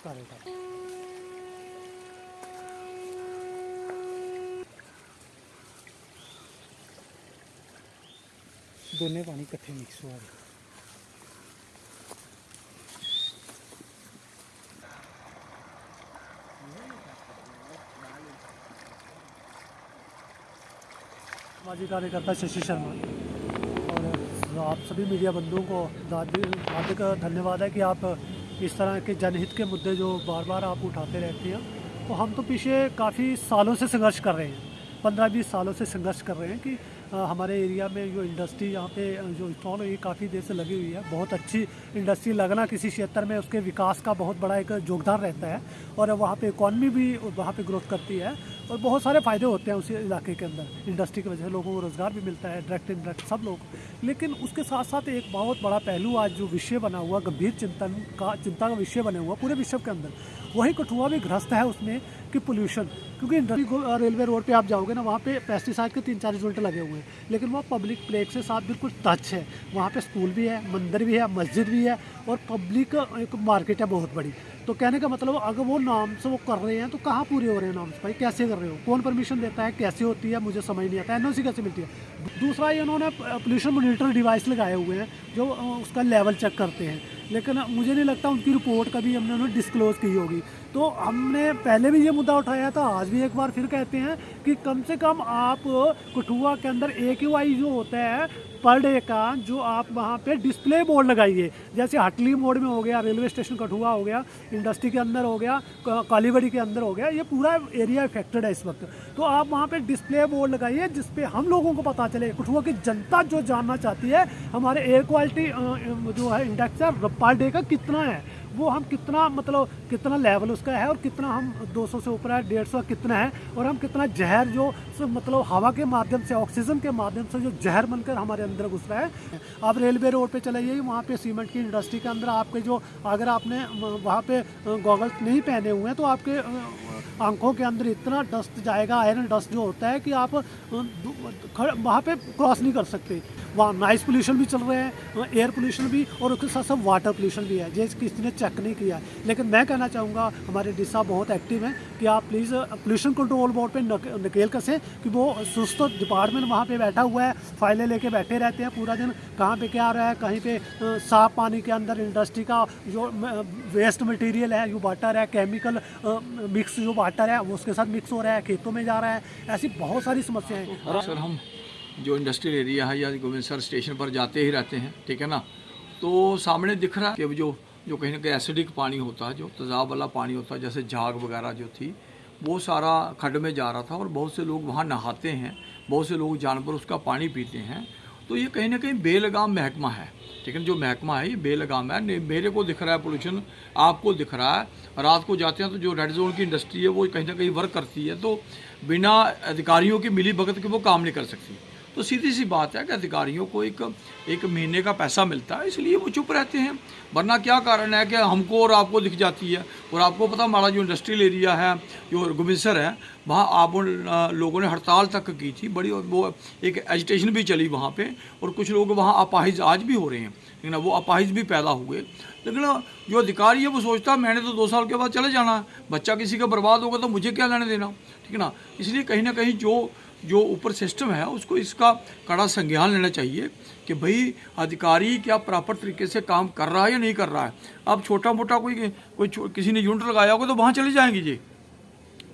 सारे का दोनों पानी इकट्ठे मिक्स हुआ है। सामाजिक कार्यकर्ता शशि शर्मा और आप सभी मीडिया बंधुओं को हार्दिक धन्यवाद है कि आप इस तरह के जनहित के मुद्दे जो बार बार आप उठाते रहते हैं। तो हम तो पीछे काफ़ी सालों से संघर्ष कर रहे हैं, 15-20 सालों से संघर्ष कर रहे हैं कि हमारे एरिया में जो इंडस्ट्री यहाँ पे जो इंस्टॉल हुई काफ़ी देर से लगी हुई है। बहुत अच्छी इंडस्ट्री लगना किसी क्षेत्र में उसके विकास का बहुत बड़ा एक योगदान रहता है और वहाँ पे इकॉनमी भी वहाँ पे ग्रोथ करती है और बहुत सारे फ़ायदे होते हैं उस इलाके के अंदर। इंडस्ट्री की वजह से लोगों को रोज़गार भी मिलता है, डायरेक्ट इनडायरेक्ट सब लोग। लेकिन उसके साथ साथ एक बहुत बड़ा पहलू आज जो विषय बना हुआ, गंभीर चिंता का विषय बने हुआ पूरे विश्व के अंदर, वही कठुआ भी ग्रस्त है उसमें कि पोल्यूशन। क्योंकि इंडस्ट्री रेलवे रोड पे आप जाओगे ना, वहाँ पे पेस्टिसाइड के 3-4 यूनिट लगे हुए हैं, लेकिन वो पब्लिक प्लेस के साथ बिल्कुल टच है। वहाँ पे स्कूल भी है, मंदिर भी है, मस्जिद भी है और पब्लिक एक मार्केट है बहुत बड़ी। तो कहने का मतलब अगर वो नाम से वो कर रहे हैं तो कहाँ पूरे हो रहे हैं नाम से? भाई कैसे कर रहे हो? कौन परमिशन देता है? कैसे होती है? मुझे समझ नहीं आता। एनओसी कैसे मिलती है? दूसरा, ये उन्होंने पोल्यूशन मॉनिटर डिवाइस लगाए हुए हैं जो उसका लेवल चेक करते हैं, लेकिन मुझे नहीं लगता उनकी रिपोर्ट कभी हमने उन्हें डिस्क्लोज़ की होगी। तो हमने पहले भी ये मुद्दा उठाया था, आज भी एक बार फिर कहते हैं कि कम से कम आप कठुआ के अंदर AQI जो होता है पर डे का, जो आप वहाँ पे डिस्प्ले बोर्ड लगाइए। जैसे हटली मोड़ में हो गया, रेलवे स्टेशन कठुआ हो गया, इंडस्ट्री के अंदर हो गया, कालीबड़ी के अंदर हो गया, ये पूरा एरिया इफेक्टेड है इस वक्त। तो आप वहाँ पे डिस्प्ले बोर्ड लगाइए जिसपे हम लोगों को पता चले, कठुआ की जनता जो जानना चाहती है हमारे एयर क्वालिटी जो है इंडेक्स है पर डे का कितना है, वो हम कितना मतलब कितना लेवल उसका है और कितना हम 200 से ऊपर है, 150 कितना है, और हम कितना जहर जो मतलब हवा के माध्यम से, ऑक्सीजन के माध्यम से जो जहर बनकर हमारे अंदर घुस रहा है। आप रेलवे रोड पे चले जाइए, वहाँ पे सीमेंट की इंडस्ट्री के अंदर आपके जो, अगर आपने वहाँ पे गॉगल्स नहीं पहने हुए हैं तो आपके आंखों के अंदर इतना डस्ट जाएगा, आयरन डस्ट जो होता है कि आप वहाँ पे क्रॉस नहीं कर सकते। वहाँ नॉइस पोल्यूशन भी चल रहे हैं, एयर पोल्यूशन भी, और उसके साथ साथ वाटर पोल्यूशन भी है, जैसे किसी ने चेक नहीं किया है। लेकिन मैं कहना चाहूँगा हमारे डी साहब बहुत एक्टिव हैं कि आप प्लीज़ पोल्यूशन कंट्रोल बोर्ड पे नकेल कसें कि वो सुस्त डिपार्टमेंट वहाँ पे बैठा हुआ है, फाइलें लेके बैठे रहते हैं पूरा दिन, कहाँ पे क्या आ रहा है, कहीं पे साफ पानी के अंदर इंडस्ट्री का जो वेस्ट मटेरियल है, जो वाटर है, केमिकल मिक्स जो वाटर है वो उसके साथ मिक्स हो रहा है, खेतों में जा रहा है। ऐसी बहुत सारी समस्याएं हैं। सर, हम जो इंडस्ट्रियल एरिया है या गोविंदसर स्टेशन पर जाते ही रहते हैं, ठीक है ना, तो सामने दिख रहा है कि जो कहीं ना कहीं एसिडिक पानी होता है, जो तेज़ाब वाला पानी होता है, जैसे झाग वगैरह जो थी वो सारा खड्ड में जा रहा था और बहुत से लोग वहाँ नहाते हैं, बहुत से लोग जानवर उसका पानी पीते हैं। तो ये कहीं ना कहीं बेलगाम महकमा है, ठीक है, जो महकमा है ये बेलगाम है। मेरे को दिख रहा है पोल्यूशन, आपको दिख रहा है। रात को जाते हैं तो जो रेड जोन की इंडस्ट्री है वो कहीं ना कहीं वर्क करती है, तो बिना अधिकारियों की मिली भगत के वो काम नहीं कर सकती। तो सीधी सी बात है कि अधिकारियों को एक महीने का पैसा मिलता है, इसलिए वो चुप रहते हैं। वरना क्या कारण है कि हमको और आपको दिख जाती है। और आपको पता, हमारा जो इंडस्ट्रियल एरिया है, जो गोविंदसर है, वहाँ आप लोगों ने हड़ताल तक की थी बड़ी, और वो एक एजिटेशन भी चली वहाँ पे, और कुछ लोग वहाँ अपाहिज आज भी हो रहे हैं, लेकिन वो अपाहिज भी पैदा हुए। लेकिन जो अधिकारी है वो सोचता है मैंने तो 2 साल के बाद चले जाना है, बच्चा किसी का बर्बाद होगा तो मुझे क्या लेने देना, ठीक है ना। इसलिए कहीं ना कहीं जो ऊपर सिस्टम है उसको इसका कड़ा संज्ञान लेना चाहिए कि भाई अधिकारी क्या प्रॉपर तरीके से काम कर रहा है या नहीं कर रहा है। अब छोटा मोटा कोई किसी ने यूनिट लगाया होगा तो वहाँ चले जाएंगे जी,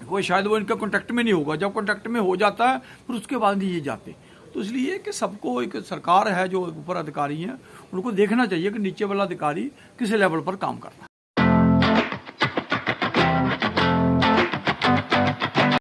कोई शायद वो इनका कॉन्टैक्ट में नहीं होगा। जब कॉन्टैक्ट में हो जाता है फिर उसके बाद नहीं ये जाते। तो इसलिए कि सबको, एक सरकार है जो ऊपर अधिकारी हैं, उनको देखना चाहिए कि नीचे वाला अधिकारी किस लेवल पर काम कर रहा है।